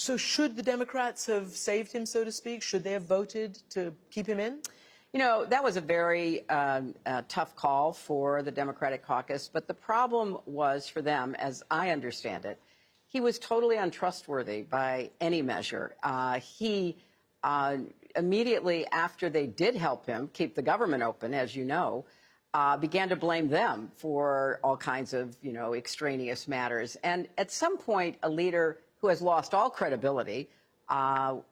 So should the Democrats have saved him, so to speak? Should they have voted to keep him in? You know, that was a very tough call for the Democratic caucus. But the problem was for them, as I understand it, he was totally untrustworthy by any measure. He immediately after they did help him keep the government open, as you know, began to blame them for all kinds of, extraneous matters. And at some point, a leader who has lost all credibility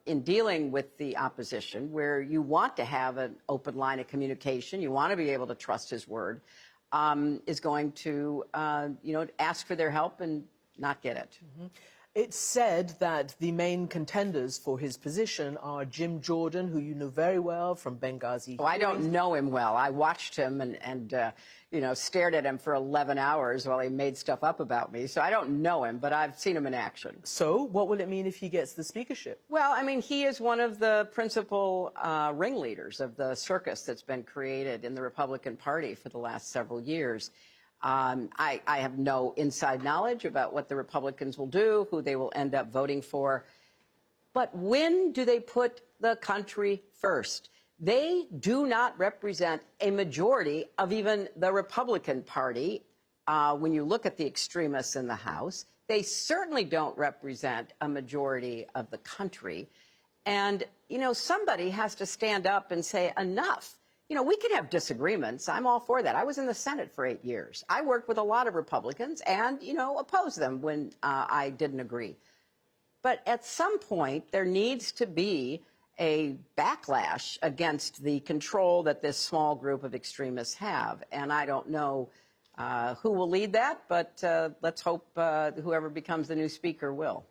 in dealing with the opposition, where you want to have an open line of communication, you want to be able to trust his word, is going to, ask for their help and not get it. Mm-hmm. It's said that the main contenders for his position are Jim Jordan, who you know very well from Benghazi. Oh, I don't know him well. I watched him and stared at him for 11 hours while he made stuff up about me. So I don't know him, but I've seen him in action. So what will it mean if he gets the speakership? Well, I mean, he is one of the principal ringleaders of the circus that's been created in the Republican Party for the last several years. I have no inside knowledge about what the Republicans will do, who they will end up voting for. But when do they put the country first? They do not represent a majority of even the Republican Party. When you look at the extremists in the House, they certainly don't represent a majority of the country. And, somebody has to stand up and say enough. We can have disagreements. I'm all for that. I was in the Senate for 8 years. I worked with a lot of Republicans and, opposed them when I didn't agree. But at some point, there needs to be a backlash against the control that this small group of extremists have. And I don't know who will lead that, but let's hope whoever becomes the new speaker will.